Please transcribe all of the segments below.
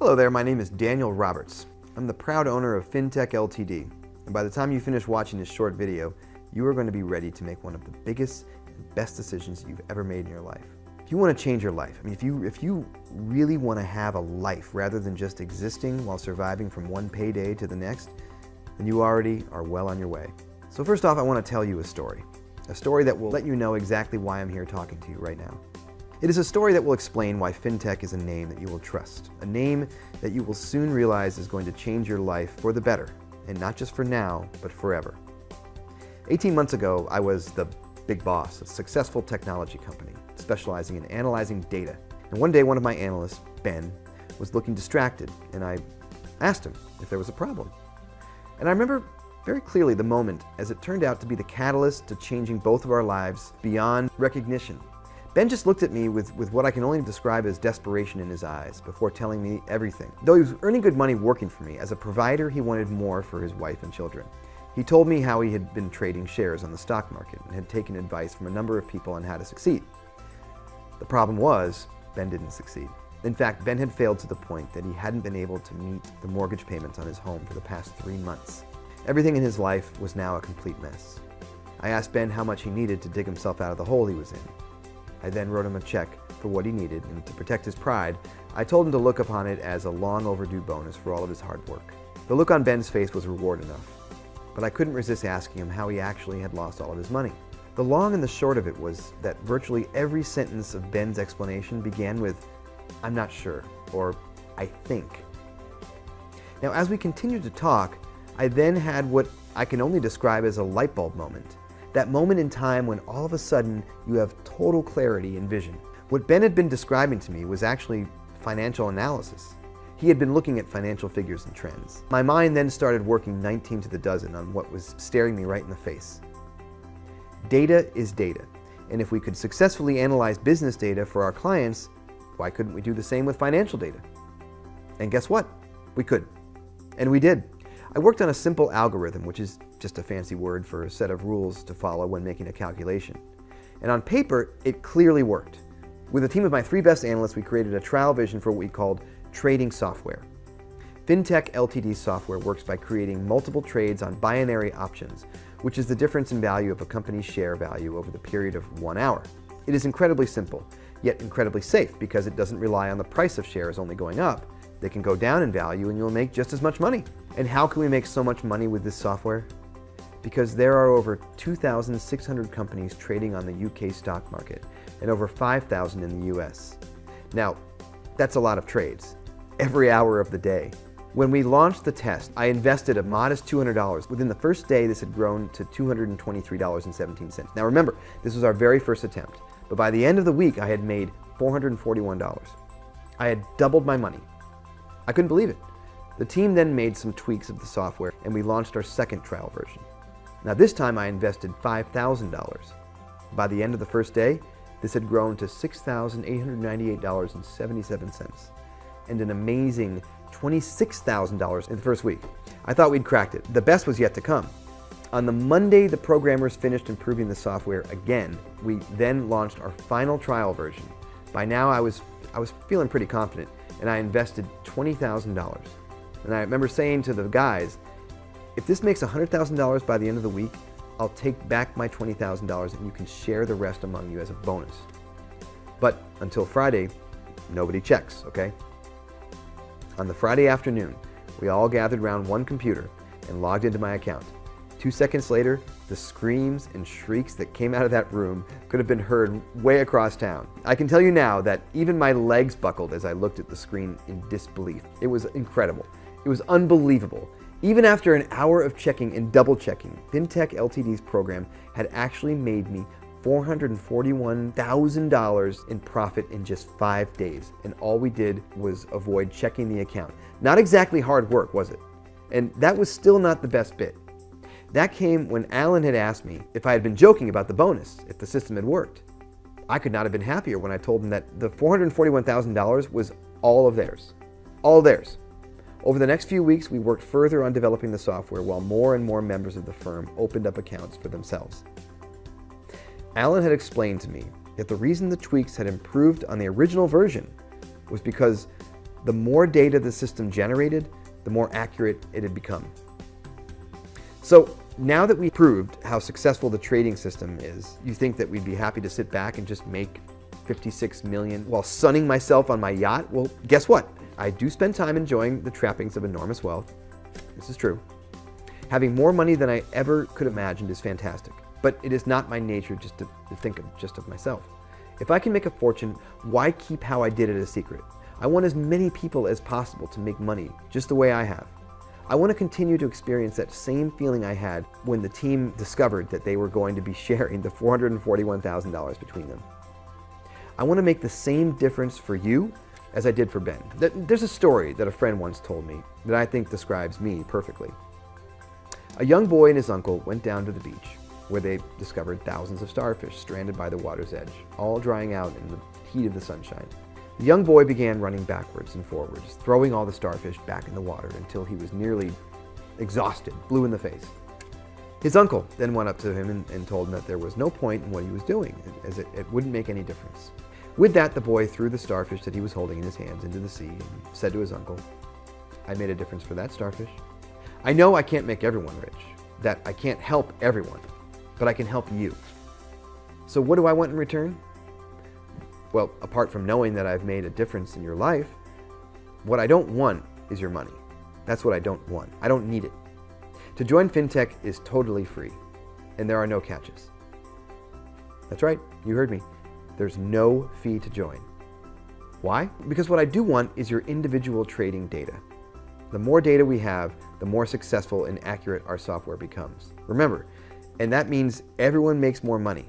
Hello there, my name is Daniel Roberts. I'm the proud owner of FinTech Ltd. And by the time you finish watching this short video, you are going to be ready to make one of the biggest and best decisions you've ever made in your life. If you want to change your life, if you really want to have a life rather than just existing while surviving from one payday to the next, then you already are well on your way. So first off, I want to tell you a story that will let you know exactly why I'm here talking to you right now. It is a story that will explain why FinTech is a name that you will trust, a name that you will soon realize is going to change your life for the better, and not just for now, but forever. 18 months ago, I was the big boss of a successful technology company specializing in analyzing data. And one day, one of my analysts, Ben, was looking distracted, and I asked him if there was a problem. And I remember very clearly the moment as it turned out to be the catalyst to changing both of our lives beyond recognition. Ben just looked at me with what I can only describe as desperation in his eyes before telling me everything. Though he was earning good money working for me, as a provider he wanted more for his wife and children. He told me how he had been trading shares on the stock market and had taken advice from a number of people on how to succeed. The problem was, Ben didn't succeed. In fact, Ben had failed to the point that he hadn't been able to meet the mortgage payments on his home for the past 3 months. Everything in his life was now a complete mess. I asked Ben how much he needed to dig himself out of the hole he was in. I then wrote him a check for what he needed, and to protect his pride, I told him to look upon it as a long overdue bonus for all of his hard work. The look on Ben's face was reward enough, but I couldn't resist asking him how he actually had lost all of his money. The long and the short of it was that virtually every sentence of Ben's explanation began with, "I'm not sure," or "I think." Now, as we continued to talk, I then had what I can only describe as a light bulb moment. That moment in time when all of a sudden you have total clarity and vision. What Ben had been describing to me was actually financial analysis. He had been looking at financial figures and trends. My mind then started working 19 to the dozen on what was staring me right in the face. Data is data, and if we could successfully analyze business data for our clients, why couldn't we do the same with financial data? And guess what? We could. And we did. I worked on a simple algorithm, which is just a fancy word for a set of rules to follow when making a calculation. And on paper, it clearly worked. With a team of my 3 best analysts, we created a trial vision for what we called trading software. FinTech Ltd software works by creating multiple trades on binary options, which is the difference in value of a company's share value over the period of 1 hour. It is incredibly simple, yet incredibly safe because it doesn't rely on the price of shares only going up. They can go down in value and you'll make just as much money. And how can we make so much money with this software? Because there are over 2,600 companies trading on the UK stock market and over 5,000 in the US. Now, that's a lot of trades, every hour of the day. When we launched the test, I invested a modest $200. Within the first day, this had grown to $223.17. Now remember, this was our very first attempt, but by the end of the week, I had made $441. I had doubled my money. I couldn't believe it. The team then made some tweaks of the software and we launched our second trial version. Now this time I invested $5,000. By the end of the first day, this had grown to $6,898.77 and an amazing $26,000 in the first week. I thought we'd cracked it. The best was yet to come. On the Monday the programmers finished improving the software again, we then launched our final trial version. By now I was feeling pretty confident and I invested $20,000. And I remember saying to the guys, if this makes $100,000 by the end of the week, I'll take back my $20,000 and you can share the rest among you as a bonus. But until Friday, nobody checks, okay? On the Friday afternoon, we all gathered around one computer and logged into my account. 2 seconds later, the screams and shrieks that came out of that room could have been heard way across town. I can tell you now that even my legs buckled as I looked at the screen in disbelief. It was incredible. It was unbelievable. Even after an hour of checking and double checking, FinTech Ltd's program had actually made me $441,000 in profit in just 5 days. And all we did was avoid checking the account. Not exactly hard work, was it? And that was still not the best bit. That came when Alan had asked me if I had been joking about the bonus, if the system had worked. I could not have been happier when I told him that the $441,000 was all of theirs. All theirs. Over the next few weeks, we worked further on developing the software while more and more members of the firm opened up accounts for themselves. Alan had explained to me that the reason the tweaks had improved on the original version was because The more data the system generated, the more accurate it had become. So now that we proved how successful the trading system is, you think that we'd be happy to sit back and just make 56 million while sunning myself on my yacht? Well, guess what? I do spend time enjoying the trappings of enormous wealth. This is true. Having more money than I ever could imagine is fantastic, but it is not my nature just to think of myself. If I can make a fortune, why keep how I did it a secret? I want as many people as possible to make money just the way I have. I want to continue to experience that same feeling I had when the team discovered that they were going to be sharing the $441,000 between them. I want to make the same difference for you as I did for Ben. There's a story that a friend once told me that I think describes me perfectly. A young boy and his uncle went down to the beach where they discovered thousands of starfish stranded by the water's edge, all drying out in the heat of the sunshine. The young boy began running backwards and forwards, throwing all the starfish back in the water until he was nearly exhausted, blue in the face. His uncle then went up to him and told him that there was no point in what he was doing, as it wouldn't make any difference. With that, the boy threw the starfish that he was holding in his hands into the sea and said to his uncle, "I made a difference for that starfish. I know I can't make everyone rich, that I can't help everyone, but I can help you. So what do I want in return? Well, apart from knowing that I've made a difference in your life, what I don't want is your money. That's what I don't want. I don't need it. To join FinTech is totally free, and there are no catches." That's right, you heard me. There's no fee to join. Why? Because what I do want is your individual trading data. The more data we have, the more successful and accurate our software becomes. Remember, and that means everyone makes more money.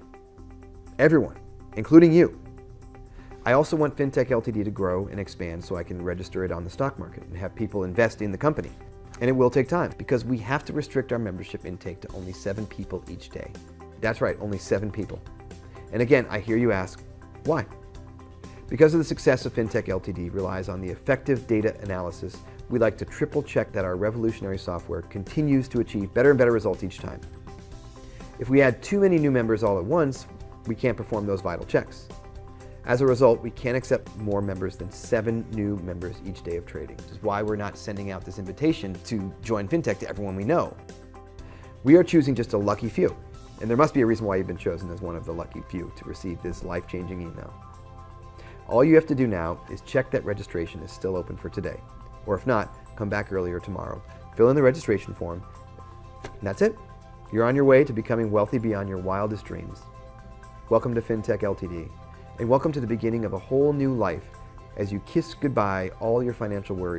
Everyone, including you. I also want FinTech Ltd to grow and expand so I can register it on the stock market and have people invest in the company. And it will take time because we have to restrict our membership intake to only 7 people each day. That's right, only 7 people. And again, I hear you ask, why? Because of the success of FinTech Ltd relies on the effective data analysis, we like to triple check that our revolutionary software continues to achieve better and better results each time. If we add too many new members all at once, we can't perform those vital checks. As a result, we can't accept more members than 7 new members each day of trading, which is why we're not sending out this invitation to join FinTech to everyone we know. We are choosing just a lucky few, and there must be a reason why you've been chosen as one of the lucky few to receive this life-changing email. All you have to do now is check that registration is still open for today, or if not, come back earlier tomorrow, fill in the registration form, and that's it. You're on your way to becoming wealthy beyond your wildest dreams. Welcome to FinTech Ltd. And welcome to the beginning of a whole new life as you kiss goodbye all your financial worries